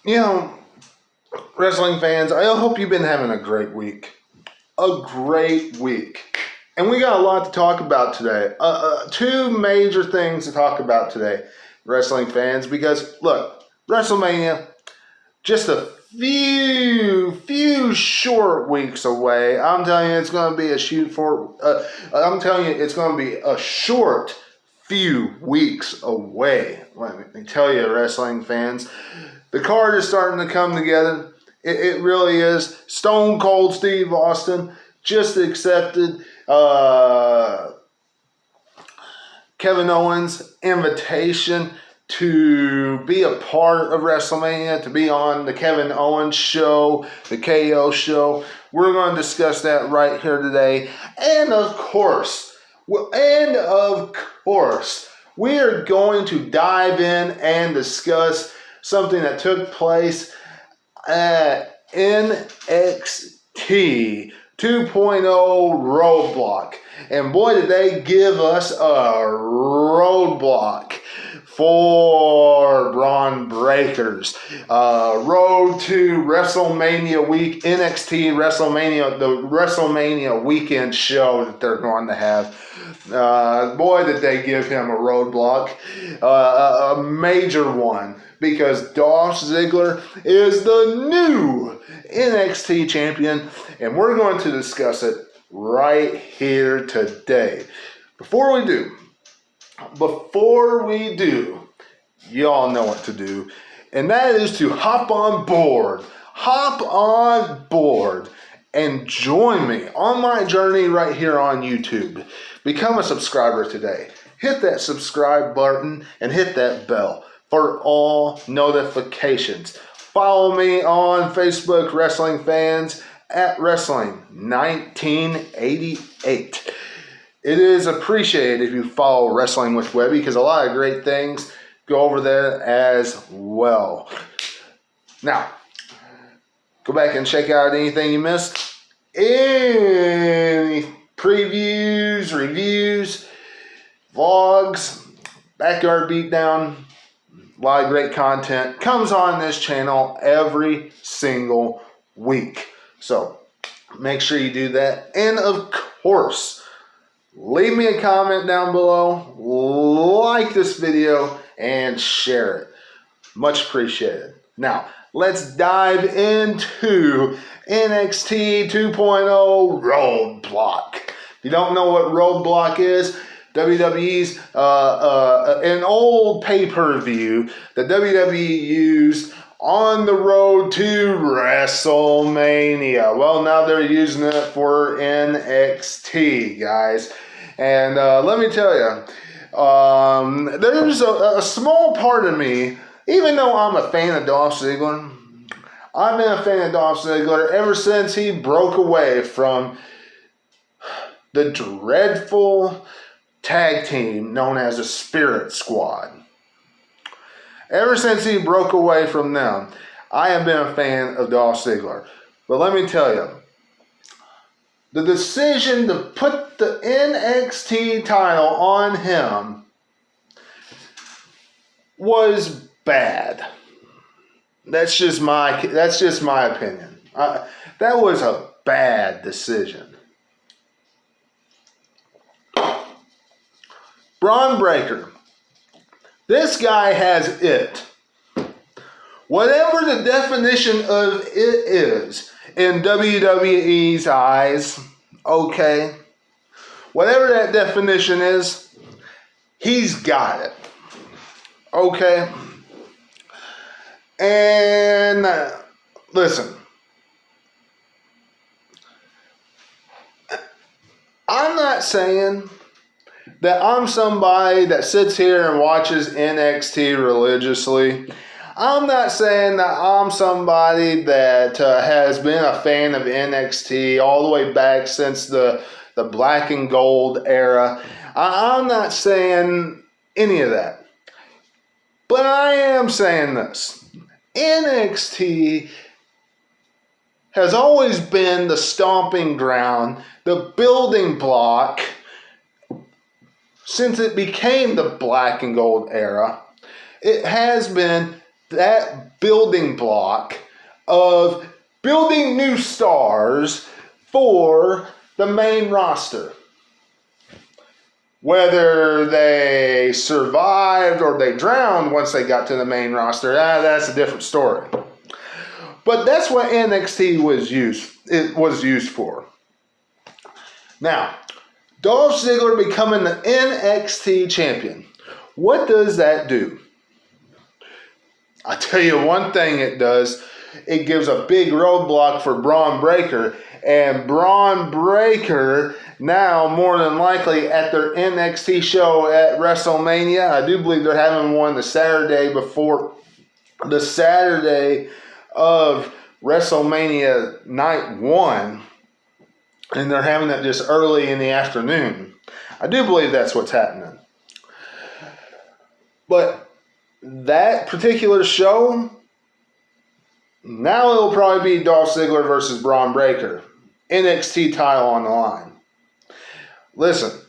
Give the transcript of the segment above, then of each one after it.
You know, wrestling fans, I hope you've been having a great week. A great week. And we got a lot to talk about today. Two major things to talk about today, wrestling fans, because look, WrestleMania, just a few short weeks away. I'm telling you, it's going to be it's going to be a short few weeks away. Let me tell you, wrestling fans, the card is starting to come together. It really is. Stone Cold Steve Austin just accepted Kevin Owens' invitation to be a part of WrestleMania, to be on the Kevin Owens show, the KO show. We're going to discuss that right here today. And of course, we are going to dive in and discuss something that took place at NXT 2.0 Roadblock. And boy, did they give us a roadblock for Braun Breakers. Road to WrestleMania week, NXT WrestleMania, the WrestleMania weekend show that they're going to have. Boy, did they give him a roadblock, a major one, because Dolph Ziggler is the new NXT champion, and we're going to discuss it right here today. Before we do, y'all know what to do, and that is to hop on board and join me on my journey right here on YouTube. Become a subscriber today. Hit that subscribe button and hit that bell for all notifications. Follow me on Facebook, Wrestling Fans, at Wrestling1988. It is appreciated if you follow Wrestling with Webby, because a lot of great things go over there as well. Now, go back and check out anything you missed. Any previews, reviews, vlogs, Backyard Beatdown. A lot of great content comes on this channel every single week. So make sure you do that. And of course, leave me a comment down below, like this video, and share it. Much appreciated. Now, let's dive into NXT 2.0 Roadblock. If you don't know what Roadblock is, WWE's an old pay-per-view that WWE used on the road to WrestleMania. Well, now they're using it for NXT, guys. And let me tell you, there's a small part of me, even though I'm a fan of Dolph Ziggler, I've been a fan of Dolph Ziggler ever since he broke away from the dreadful tag team known as the Spirit Squad. Ever since he broke away from them, I have been a fan of Dolph Ziggler. But let me tell you, the decision to put the NXT title on him was bad. That's just my opinion. That was a bad decision. Braun Breaker. This guy has it. Whatever the definition of it is in WWE's eyes, okay? Whatever that definition is, he's got it. Okay? And listen, I'm not saying that I'm somebody that sits here and watches NXT religiously. I'm not saying that I'm somebody that has been a fan of NXT all the way back since the black and gold era. I'm not saying any of that. But I am saying this. NXT has always been the stomping ground, the building block, since it became the black and gold era. It has been that building block of building new stars for the main roster. Whether they survived or they drowned once they got to the main roster, that's a different story. But that's what NXT was used for. Now, Dolph Ziggler becoming the NXT champion. What does that do? I'll tell you one thing it does. It gives a big roadblock for Braun Breaker. And Braun Breaker, now more than likely at their NXT show at WrestleMania. I do believe they're having one the Saturday before the Saturday of WrestleMania Night 1. And they're having it just early in the afternoon. I do believe that's what's happening. But that particular show, now it'll probably be Dolph Ziggler versus Braun Breaker. NXT title on the line. Listen,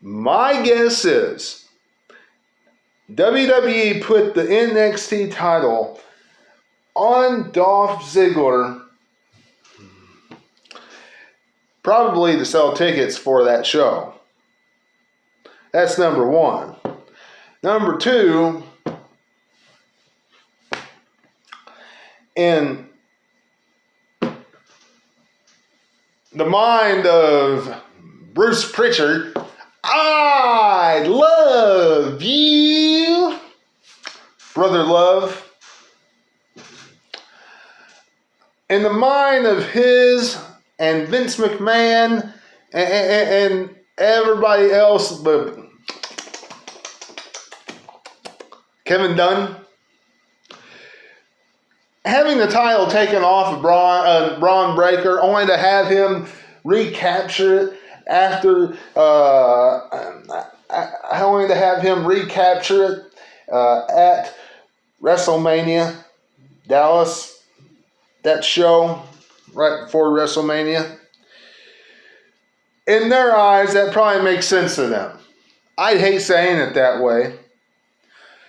my guess is WWE put the NXT title on Dolph Ziggler probably to sell tickets for that show. That's number one. Number two, in the mind of Bruce Pritchard, I love you, Brother Love. In the mind of his and Vince McMahon and everybody else but Kevin Dunn, having the title taken off of Braun Breaker, only to have him recapture it after, only to have him recapture it at WrestleMania, Dallas, that show right before WrestleMania. In their eyes, that probably makes sense to them. I hate saying it that way.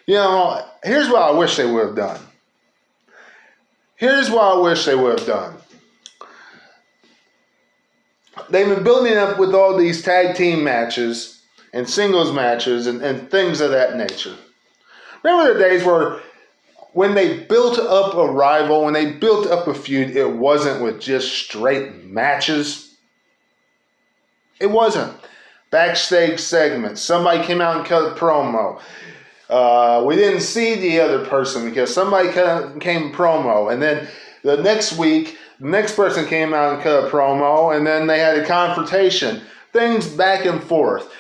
You know, here's what I wish they would have done. Here's what I wish they would have done. They've been building up with all these tag team matches and singles matches and things of that nature. Remember the days where when they built up a rival, when they built up a feud, it wasn't with just straight matches. It wasn't. Backstage segments. Somebody came out and cut a promo. We didn't see the other person because somebody came promo, and then the next week, the next person came out and cut a promo, and then they had a confrontation. Things back and forth.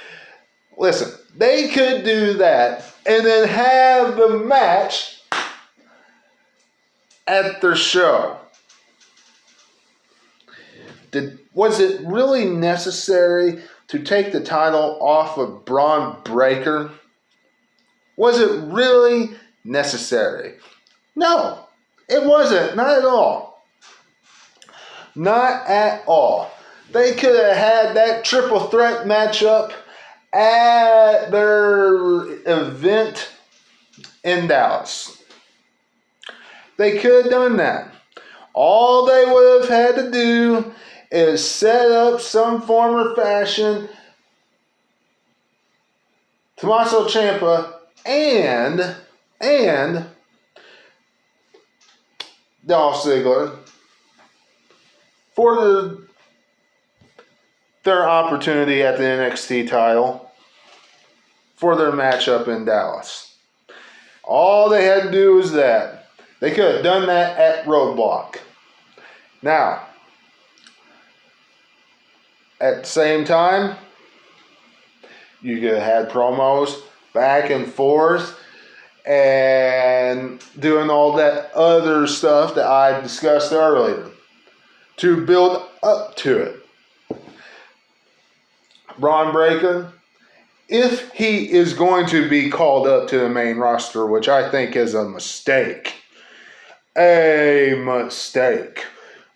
Listen, they could do that and then have the match at their show. Was it really necessary to take the title off of Braun Breaker? Was it really necessary? No, it wasn't. Not at all. Not at all. They could have had that triple threat matchup at their event in Dallas. They could have done that. All they would have had to do is set up some form or fashion Tommaso Ciampa and Dolph Ziggler for their opportunity at the NXT title for their matchup in Dallas. All they had to do was that. They could have done that at Roadblock. Now, at the same time, you could have had promos back and forth and doing all that other stuff that I discussed earlier to build up to it. Braun Breaker, if he is going to be called up to the main roster, which I think is a mistake.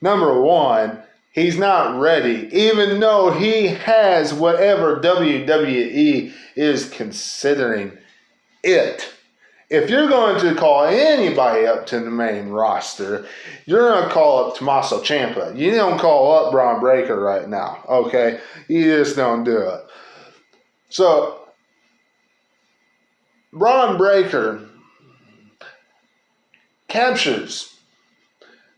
Number one, he's not ready, even though he has whatever WWE is considering it if you're going to call anybody up to the main roster, you're going to call up Tommaso Ciampa. You don't call up Braun Breaker right now, okay? You just don't do it. So, Braun Breaker captures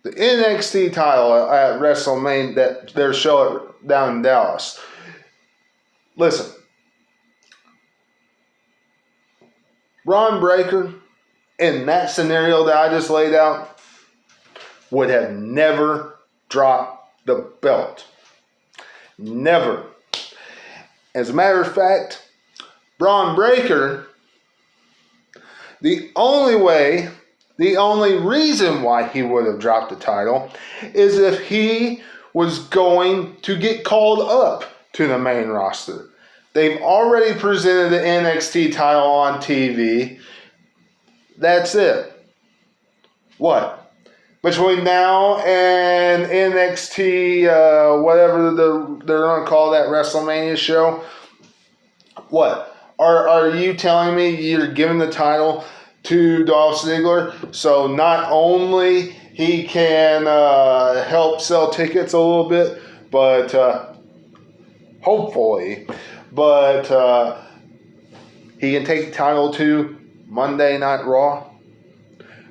the NXT title at WrestleMania, that their show down in Dallas. Listen, Braun Breaker, in that scenario that I just laid out, would have never dropped the belt. Never. As a matter of fact, Braun Breaker, the only reason why he would have dropped the title is if he was going to get called up to the main roster. They've already presented the NXT title on TV. That's it. What? Between now and NXT, whatever they're going to call that WrestleMania show, what? Are you telling me you're giving the title to Dolph Ziggler so not only he can help sell tickets a little bit, but hopefully, he can take the title to Monday Night Raw?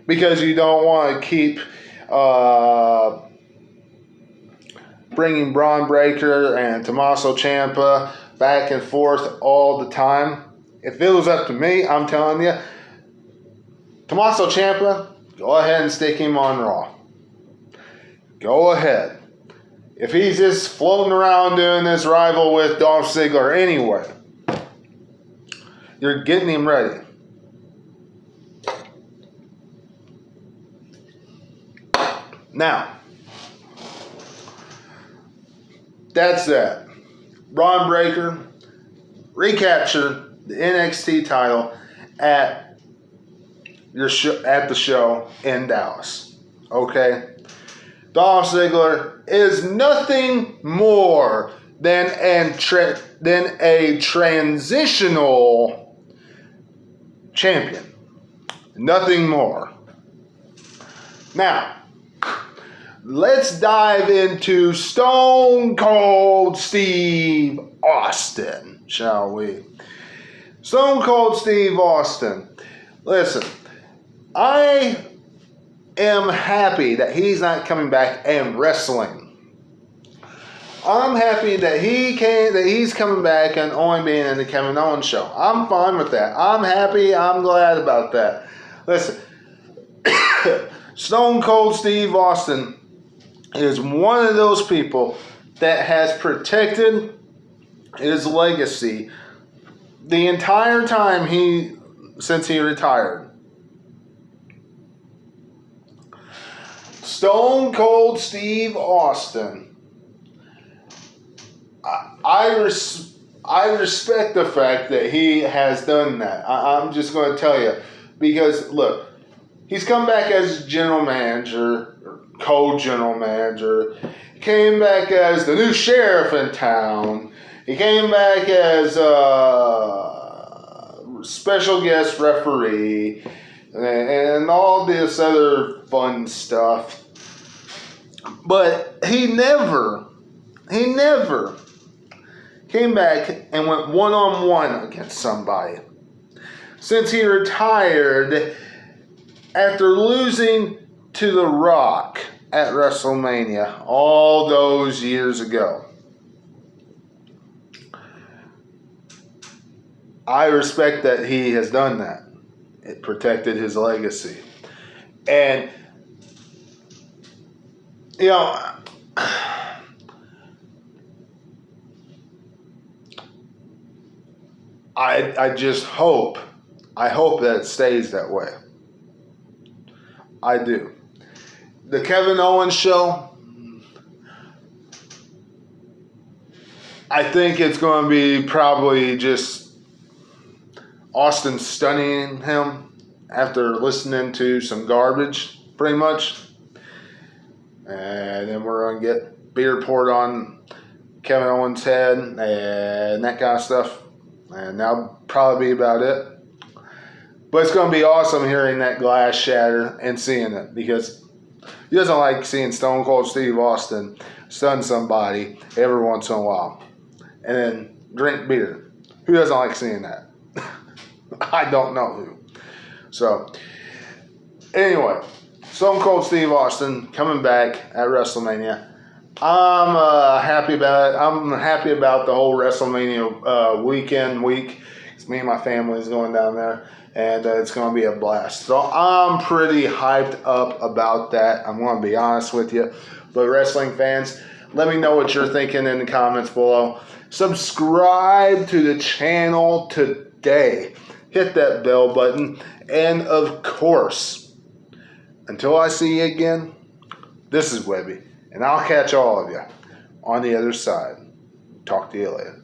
Because you don't want to keep bringing Braun Breaker and Tommaso Ciampa back and forth all the time. If it was up to me, I'm telling you, Tommaso Ciampa, go ahead and stick him on Raw. Go ahead. If he's just floating around doing this rival with Dolph Ziggler anyway, you're getting him ready. Now, that's that. Braun Breaker recaptured the NXT title at the show in Dallas. Okay? Dolph Ziggler is nothing more than a transitional champion. Nothing more. Now, let's dive into Stone Cold Steve Austin, shall we? Stone Cold Steve Austin. Listen, I am happy that he's not coming back and wrestling. I'm happy that he's coming back and only being in the Kevin Owens show. I'm fine with that. I'm happy. I'm glad about that. Listen, Stone Cold Steve Austin is one of those people that has protected his legacy the entire time since he retired. Stone Cold Steve Austin. I respect the fact that he has done that. I'm just going to tell you, because look, he's come back as general manager, or co-general manager. He came back as the new sheriff in town. He came back as special guest referee and all this other fun stuff. But he never came back and went one-on-one against somebody. Since he retired after losing to The Rock at WrestleMania all those years ago. I respect that he has done that. It protected his legacy. And, you know, I just hope that it stays that way. I do. The Kevin Owens show, I think it's going to be probably just Austin stunning him after listening to some garbage, pretty much. And then we're going to get beer poured on Kevin Owens' head and that kind of stuff. And that'll probably be about it. But it's going to be awesome hearing that glass shatter and seeing it, because he doesn't like seeing Stone Cold Steve Austin stun somebody every once in a while and then drink beer. Who doesn't like seeing that? I don't know who. So, anyway, Stone Cold Steve Austin coming back at WrestleMania. I'm happy about it. I'm happy about the whole WrestleMania week. It's me and my family is going down there, and it's going to be a blast. So I'm pretty hyped up about that. I'm going to be honest with you. But wrestling fans, let me know what you're thinking in the comments below. Subscribe to the channel today. Hit that bell button. And of course, until I see you again, this is Webby. And I'll catch all of you on the other side. Talk to you later.